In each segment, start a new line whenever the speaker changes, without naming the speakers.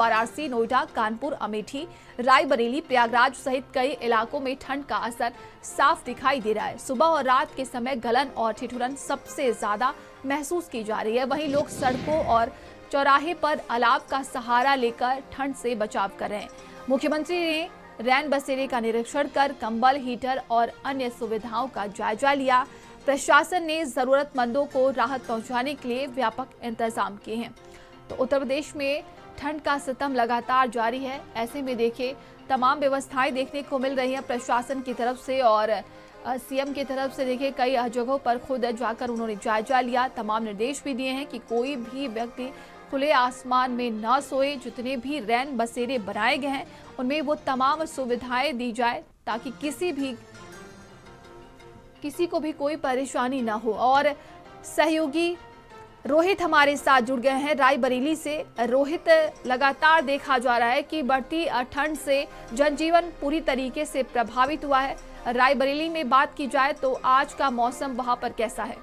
वाराणसी, नोएडा, कानपुर, अमेठी, रायबरेली, प्रयागराज सहित कई इलाकों में ठंड का असर साफ दिखाई दे रहा है। सुबह और रात के समय गलन और ठिठुरन सबसे ज्यादा महसूस की जा रही है। वहीं लोग सड़कों और चौराहे पर अलाव का सहारा लेकर ठंड से बचाव कर रहे हैं। मुख्यमंत्री ने रैन बसेरे का निरीक्षण कर कंबल, हीटर और अन्य सुविधाओं का जायजा लिया। प्रशासन ने जरूरतमंदों को राहत पहुंचाने के लिए व्यापक इंतजाम किए हैं। तो उत्तर प्रदेश में ठंड का सितम लगातार जारी है। ऐसे में देखिए तमाम व्यवस्थाएं देखने को मिल रही हैं प्रशासन की तरफ से और सीएम की तरफ से। देखिए कई जगहों पर खुद जाकर उन्होंने जायजा लिया। तमाम निर्देश भी दिए हैं कि कोई भी व्यक्ति खुले आसमान में न सोए। जितने भी रैन बसेरे बनाए गए हैं उनमें वो तमाम सुविधाएं दी जाए ताकि किसी को भी कोई परेशानी ना हो। और सहयोगी रोहित हमारे साथ जुड़ गए हैं रायबरेली से। रोहित, लगातार देखा जा रहा है कि बढ़ती ठंड से जनजीवन पूरी तरीके से प्रभावित हुआ है। रायबरेली में बात की जाए तो आज का मौसम वहां पर कैसा है?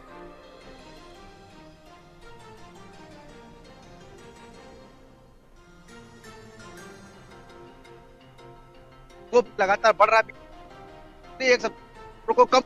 वो लगातार बढ़ रहा है। एक सप्ताह को कम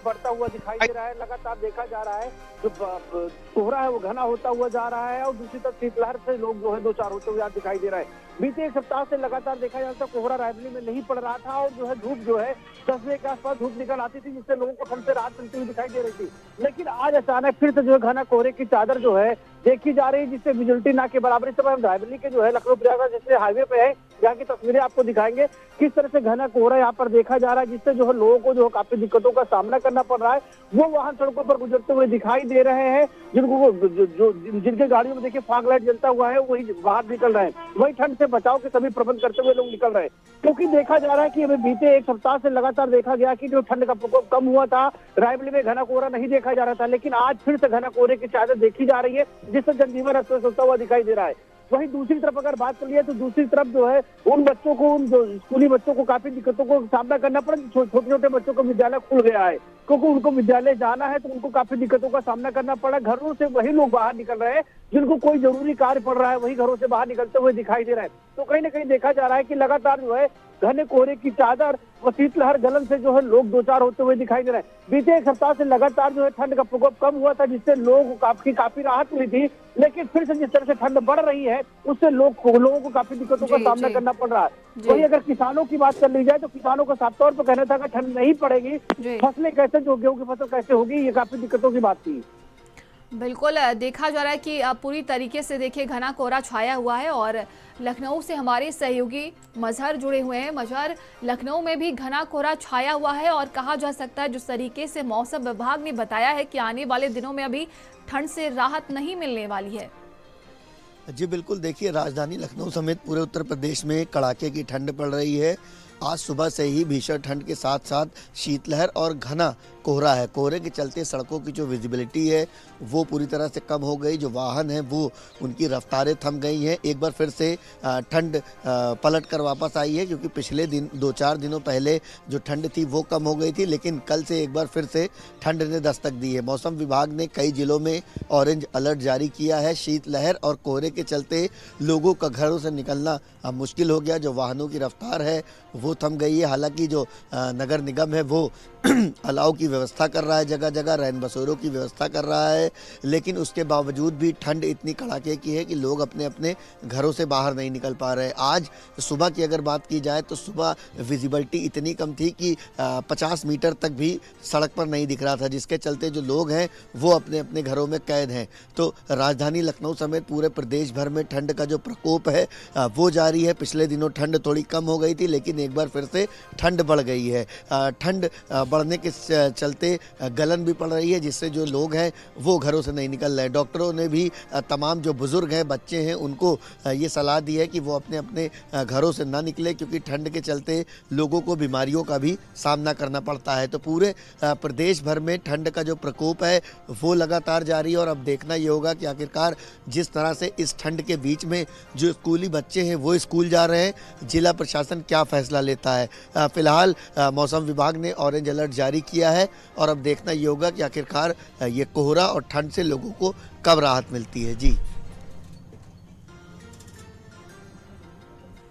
बढ़ता हुआ दिखाई दे रहा है। लगातार देखा जा रहा है जो कोहरा है वो घना होता हुआ जा रहा है और दूसरी तरफ शीतलहर से लोग जो है दो चार होते हुए दिखाई दे रहा है। बीते एक सप्ताह से लगातार देखा जाता कोहरा रायबरेली में नहीं पड़ रहा था और जो है धूप जो है 10 बजे के आसपास धूप निकल आती थी जिससे लोगों को ठंड से राहत मिलती हुई दिखाई दे रही थी। लेकिन आज अचानक फिर से जो है घना कोहरे की चादर जो है देखी जा रही है जिससे विजिबिलिटी ना के बराबर। इस समय हम रायबरेली के जो है लखनऊ प्रयागराज जैसे हाईवे पे है जहाँ की तस्वीरें आपको दिखाएंगे किस तरह से घना कोहरा यहाँ पर देखा जा रहा है जिससे जो है लोगों को जो है काफी दिक्कतों का सामना करना पड़ रहा है। वो वाहन सड़कों पर गुजरते हुए दिखाई दे रहे हैं जिनके गाड़ियों में देखिए फॉग लाइट जलता हुआ है वही बाहर निकल रहे हैं। वही ठंड से बचाव के सभी प्रबंध करते हुए लोग निकल रहे हैं क्योंकि देखा जा रहा है कि हमें बीते एक सप्ताह से लगातार देखा गया कि जो ठंड का प्रकोप कम हुआ था रायबरेली में घना कोहरा नहीं देखा जा रहा था। लेकिन आज फिर से घना कोहरे की चादर देखी जा रही है जिससे जनजीवन अस्त व्यस्त होता हुआ दिखाई दे रहा है। वहीं दूसरी तरफ अगर बात कर लिया तो दूसरी तरफ जो है उन बच्चों को उन जो स्कूली बच्चों को काफी दिक्कतों को सामना करना पड़ा। छोटे छोटे बच्चों को विद्यालय खुल गया है क्योंकि उनको विद्यालय जाना है तो उनको काफी दिक्कतों का सामना करना पड़ा। घरों से वही लोग बाहर निकल रहे हैं जिनको कोई जरूरी कार्य पड़ रहा है वही घरों से बाहर निकलते हुए दिखाई दे रहा है। तो कहीं ना कहीं देखा जा रहा है कि लगातार जो है घने कोहरे की चादर व शीतलहर गलन से जो है लोग दो चार होते हुए दिखाई दे रहे हैं। बीते एक सप्ताह से लगातार जो है ठंड का प्रकोप कम हुआ था जिससे लोगों को काफी राहत मिली थी। लेकिन फिर से जिस तरह से ठंड बढ़ रही है उससे लोगों को काफी दिक्कतों का सामना करना पड़ रहा है। वही अगर किसानों की बात कर ली जाए तो किसानों का साफ तौर पर कहना था कि ठंड नहीं पड़ेगी फसलें कैसे जो गेहूं की फसल कैसे होगी ये काफी दिक्कतों की बात थी।
बिल्कुल देखा जा रहा है कि पूरी तरीके से देखिए घना कोहरा छाया हुआ है और लखनऊ से हमारे सहयोगी मजहर जुड़े हुए हैं। मजहर, लखनऊ में भी घना कोहरा छाया हुआ है और कहा जा सकता है जिस तरीके से मौसम विभाग ने बताया है कि आने वाले दिनों में अभी ठंड से राहत नहीं मिलने वाली है।
जी बिल्कुल, देखिए राजधानी लखनऊ समेत पूरे उत्तर प्रदेश में कड़ाके की ठंड पड़ रही है। आज सुबह से ही भीषण ठंड के साथ साथ शीतलहर और घना कोहरा है। कोहरे के चलते सड़कों की जो विजिबिलिटी है वो पूरी तरह से कम हो गई। जो वाहन है वो उनकी रफ्तारें थम गई हैं। एक बार फिर से ठंड पलट कर वापस आई है क्योंकि पिछले दिन 2-4 दिनों पहले जो ठंड थी वो कम हो गई थी लेकिन कल से एक बार फिर से ठंड ने दस्तक दी है। मौसम विभाग ने कई जिलों में ऑरेंज अलर्ट जारी किया है। शीतलहर और कोहरे के चलते लोगों का घरों से निकलना मुश्किल हो गया। जो वाहनों की रफ्तार है वो थम गई है। हालांकि जो नगर निगम है वो अलाव की व्यवस्था कर रहा है, जगह जगह रैन बसेरों की व्यवस्था कर रहा है, लेकिन उसके बावजूद भी ठंड इतनी कड़ाके की है कि लोग अपने अपने घरों से बाहर नहीं निकल पा रहे। आज सुबह की अगर बात की जाए तो सुबह विजिबिलिटी इतनी कम थी कि 50 मीटर तक भी सड़क पर नहीं दिख रहा था जिसके चलते जो लोग हैं वो अपने अपने घरों में कैद हैं। तो राजधानी लखनऊ समेत पूरे प्रदेश भर में ठंड का जो प्रकोप है वो जारी है। पिछले दिनों ठंड थोड़ी कम हो गई थी लेकिन एक बार फिर से ठंड बढ़ गई है। ठंड बढ़ने के चलते गलन भी पड़ रही है जिससे जो लोग हैं वो घरों से नहीं निकल रहे। डॉक्टरों ने भी तमाम जो बुजुर्ग हैं, बच्चे हैं, उनको ये सलाह दी है कि वो अपने अपने घरों से ना निकले क्योंकि ठंड के चलते लोगों को बीमारियों का भी सामना करना पड़ता है। तो पूरे प्रदेश भर में ठंड का जो प्रकोप है वो लगातार जारी है और अब देखना ये होगा कि आखिरकार जिस तरह से इस ठंड के बीच में जो स्कूली बच्चे हैं वो स्कूल जा रहे हैं, जिला प्रशासन क्या फैसला लेता है। फिलहाल मौसम विभाग ने ऑरेंज अलर्ट जारी किया है और अब देखना ये होगा कि आखिरकार ये कोहरा और ठंड से लोगों को कब राहत मिलती है। जी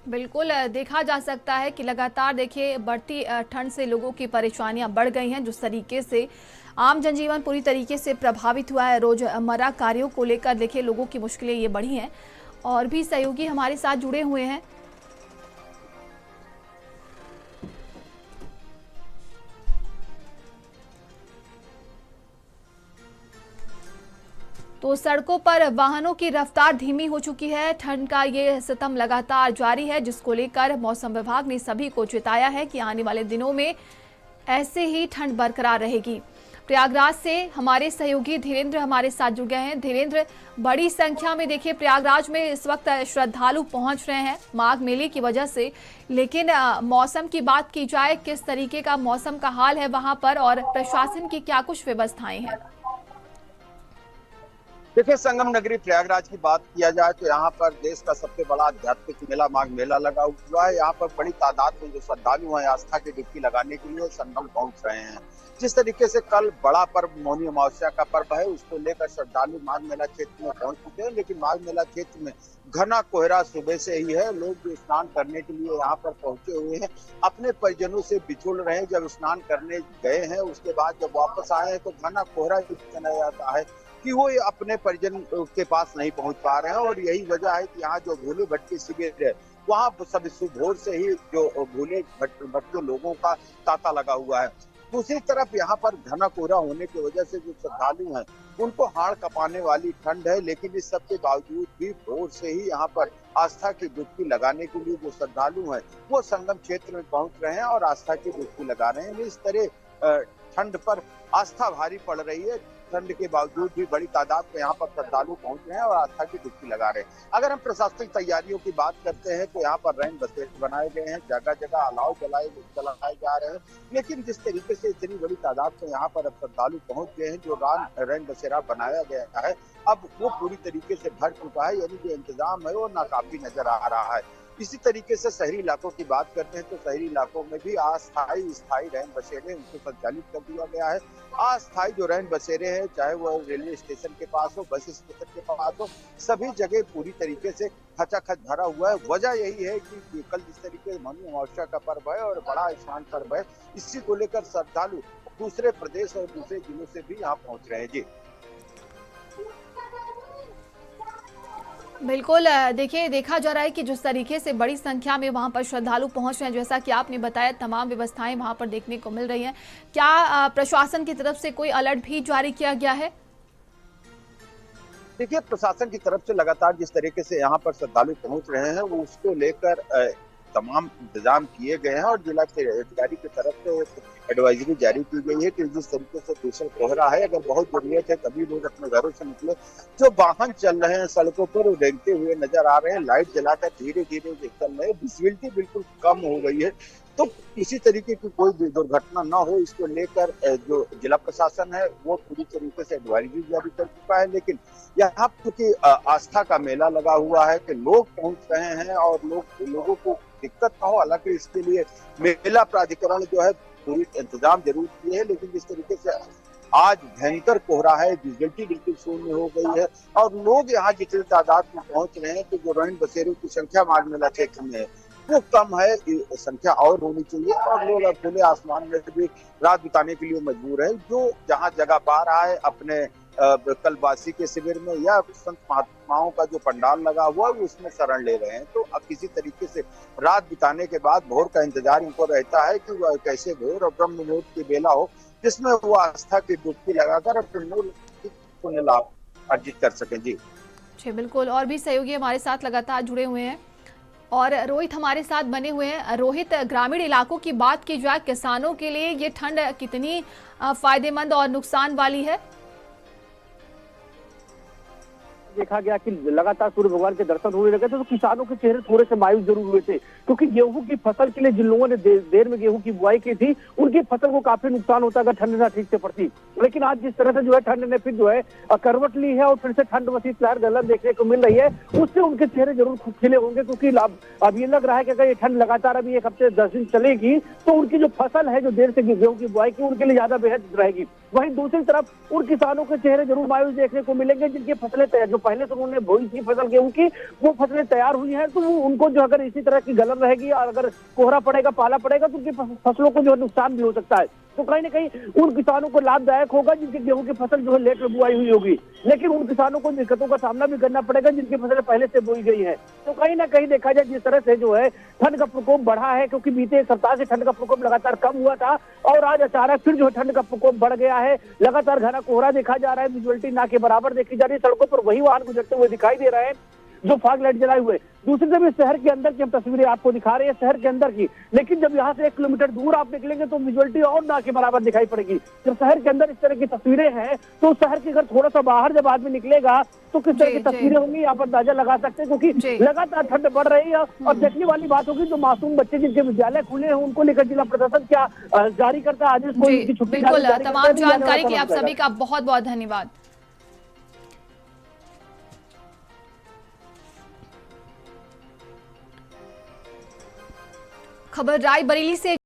बिल्कुल देखा जा सकता है कि लगातार देखिए बढ़ती ठंड से लोगों की परेशानियां बढ़ गई हैं। जिस तरीके से आम जनजीवन पूरी तरीके से प्रभावित हुआ है, रोजमर्रा कार्यों को लेकर देखिए लोगों की मुश्किलें ये बढ़ी हैं। और भी सहयोगी हमारे साथ जुड़े हुए हैं। तो सड़कों पर वाहनों की रफ्तार धीमी हो चुकी है। ठंड का ये सितम लगातार जारी है, जिसको लेकर मौसम विभाग ने सभी को चेताया है कि आने वाले दिनों में ऐसे ही ठंड बरकरार रहेगी। प्रयागराज से हमारे सहयोगी धीरेन्द्र हमारे साथ जुड़ गए हैं। धीरेन्द्र, बड़ी संख्या में देखिए प्रयागराज में इस वक्त श्रद्धालु पहुंच रहे हैं माघ मेले की वजह से, लेकिन मौसम की बात की जाए, किस तरीके का मौसम का हाल है वहां पर और प्रशासन की क्या कुछ व्यवस्थाएं हैं?
देखिए, संगम नगरी प्रयागराज की बात किया जाए तो यहाँ पर देश का सबसे बड़ा आध्यात्मिक मेला माघ मेला लगा हुआ है। यहाँ पर बड़ी तादाद में जो श्रद्धालु हैं आस्था की डुबकी लगाने के लिए संगम पहुंच रहे हैं। जिस तरीके से कल बड़ा पर्व मौनी अमावस्या का पर्व है, उसको लेकर श्रद्धालु माघ मेला क्षेत्र में पहुंच चुके हैं, लेकिन माघ मेला क्षेत्र में घना कोहरा सुबह से ही है। लोग जो स्नान करने के लिए यहाँ पर पहुंचे हुए हैं, अपने परिजनों से बिछुड़ रहे हैं। जब स्नान करने गए हैं उसके बाद जब वापस आए हैं तो घना कोहरा चला जाता है कि वो अपने परिजन के पास नहीं पहुंच पा रहे हैं। और यही वजह है कि यहाँ जो भोले भटके शिविर है वहाँ सब सुबह से ही जो भोले भटके लोगों का तांता लगा हुआ है। दूसरी तरफ यहाँ पर घना कोहरा होने की वजह से जो श्रद्धालु हैं उनको हाड़ कपाने वाली ठंड है, लेकिन इस सब के बावजूद भी भोर से ही यहाँ पर आस्था की डुबकी लगाने के लिए जो श्रद्धालु हैं वो संगम क्षेत्र में पहुंच रहे हैं और आस्था की डुबकी लगा रहे हैं। इस तरह ठंड पर आस्था भारी पड़ रही है। ठंड के बावजूद भी बड़ी तादाद में यहाँ पर श्रद्धालु पहुंच रहे हैं और आस्था की डुबकी लगा रहे हैं। अगर हम प्रशासनिक तैयारियों की बात करते हैं तो यहाँ पर रैन बसेरे बनाए गए हैं, जगह जगह अलाव जलाए जा रहे हैं। लेकिन जिस तरीके से इतनी बड़ी तादाद में यहाँ पर अब श्रद्धालु पहुंच गए हैं, जो रैन बसेरा बनाया गया है अब वो पूरी तरीके से भर चुका है, यानी जो इंतजाम है वो नाकाफी नजर आ रहा है। इसी तरीके से शहरी इलाकों की बात करते हैं तो शहरी इलाकों में भी अस्थायी स्थायी रैन बसेरे उनको संचालित कर दिया गया है। अस्थायी जो रैन बसेरे हैं, चाहे वो रेलवे स्टेशन के पास हो, बस स्टेशन के पास हो, सभी जगह पूरी तरीके से खचाखच भरा हुआ है। वजह यही है कि कल जिस तरीके से मौनी अमावस्या का पर्व है और बड़ा स्नान पर्व है, इसी को लेकर श्रद्धालु दूसरे प्रदेश और दूसरे जिलों से भी यहाँ पहुंच रहे हैं। जी
बिल्कुल देखिए, देखा जा रहा है कि जिस तरीके से बड़ी संख्या में वहां पर श्रद्धालु पहुंच रहे हैं, जैसा कि आपने बताया तमाम व्यवस्थाएं वहां पर देखने को मिल रही हैं। क्या प्रशासन की तरफ से कोई अलर्ट भी जारी किया गया है?
देखिए, प्रशासन की तरफ से लगातार जिस तरीके से यहाँ पर श्रद्धालु पहुंच रहे हैं वो उसको लेकर तमाम इंतजाम किए गए हैं और जिला अधिकारी की तरफ से एडवाइजरी जारी की गई है कि जिस तरीके से भीषण कोहरा है, अगर बहुत जरूरत है तभी लोग अपने घरों से निकले। जो वाहन चल रहे हैं सड़कों पर वो रेंगते हुए नजर आ रहे हैं, लाइट जलाकर धीरे धीरे चल रहे हैं, विजिबिलिटी बिल्कुल कम हो गई है। तो किसी तरीके की कोई भी दुर्घटना न हो इसको लेकर जो जिला प्रशासन है वो पूरी तरीके से एडवाइजरी जारी कर चुका है। लेकिन यहाँ क्योंकि आस्था का मेला लगा हुआ है कि लोग पहुंच रहे हैं और लोगों को दिक्कत न हो, हालांकि इसके लिए मेला प्राधिकरण जो है पूरी इंतजाम जरूर किए हैं। लेकिन जिस तरीके से आज भयंकर कोहरा है, विजिबिलिटी बिल्कुल शून्य हो गई है और लोग यहाँ जितनी तादाद में पहुंच रहे हैं तो जो रैन बसेरों की संख्या माघ मेला क्षेत्र में है वो कम है, संख्या और होनी चाहिए और लोग अब खुले आसमान में भी रात बिताने के लिए मजबूर है। जो जहाँ जगह पा रहा है अपने कलवासी के शिविर में या संत महात्माओं का जो पंडाल लगा हुआ है उसमें शरण ले रहे हैं। तो अब किसी तरीके से रात बिताने के बाद भोर का इंतजार इनको रहता है कि वह कैसे भोर और ब्रह्म मुहूर्त की बेला हो जिसमें वो आस्था की डुबकी लगाकर अपने मूल पुण्य लाभ अर्जित कर सकें। जी
बिल्कुल, और भी सहयोगी हमारे साथ लगातार जुड़े हुए हैं और रोहित हमारे साथ बने हुए हैं। रोहित, ग्रामीण इलाकों की बात की जाए, किसानों के लिए ये ठंड कितनी फायदेमंद और नुकसान वाली है?
देखा गया कि लगातार सूर्य भगवान के दर्शन होने लगे थे तो किसानों के चेहरे थोड़े से मायूस जरूर हुए थे, क्योंकि गेहूं की फसल के लिए जिन लोगों ने देर में गेहूं की बुआई की थी उनकी फसल को काफी नुकसान होता अगर ठंड ना ठीक से पड़ती। लेकिन आज जिस तरह से जो है ठंड ने फिर जो है करवट ली है और फिर से ठंड वसी लहर गलन देखने को मिल रही है, उससे उनके चेहरे जरूर खिले होंगे। क्योंकि अब ये लग रहा है कि अगर ये ठंड लगातार अभी 1 हफ्ते 10 दिन चलेगी तो उनकी जो फसल है जो देर से गेहूं की बुआई की उनके लिए ज्यादा बेहद रहेगी। वहीं दूसरी तरफ उन किसानों के चेहरे जरूर मायूस देखने को मिलेंगे जिनकी फसलें जो पहले से उन्होंने बोई थी फसल गेहूं की, वो फसलें तैयार हुई हैं, तो उनको जो अगर इसी तरह की गलन रहेगी और अगर कोहरा पड़ेगा, पाला पड़ेगा, तो उनकी फसलों को जो है नुकसान भी हो सकता है। तो कहीं ना कहीं उन किसानों को लाभदायक होगा जिनके गेहूं की फसल जो है लेट में बुआई हुई होगी, लेकिन उन किसानों को दिक्कतों का सामना भी करना पड़ेगा जिनकी फसल पहले से बोई गई है। तो कहीं ना कहीं देखा जाए जिस तरह से जो है ठंड का प्रकोप बढ़ा है, क्योंकि बीते एक सप्ताह से ठंड का प्रकोप लगातार कम हुआ था और आज अचानक फिर जो है ठंड का प्रकोप बढ़ गया है। लगातार घना कोहरा देखा जा रहा है, विजुअलिटी ना के बराबर देखी जा रही है, सड़कों पर वही वाहन गुजरते हुए दिखाई दे रहे हैं जो फॉग लाइट जलाए हुए। दूसरी तरफ इस शहर के अंदर की हम तस्वीरें आपको दिखा रहे हैं, शहर के अंदर की, लेकिन जब यहाँ से 1 किलोमीटर दूर आप निकलेंगे तो विजुअलिटी और ना के बराबर दिखाई पड़ेगी। जब शहर के अंदर इस तरह की तस्वीरें हैं तो शहर के घर थोड़ा सा बाहर जब आदमी निकलेगा तो किस तरह की तस्वीरें होंगी आप अंदाजा लगा सकते हैं, क्योंकि लगातार ठंड बढ़ रही है। और देखने वाली बात होगी जो मासूम बच्चे जिनके विद्यालय खुले हैं उनको लेकर जिला प्रशासन क्या जारी करता है आदेश, कोई उनकी छुट्टी
बिल्कुल।
जारी करता है,
तमाम
नहीं जाने वाला
जानकारी की
समय
आप
जाएगा।
सभी का बहुत बहुत धन्यवाद। खबर रायबरेली से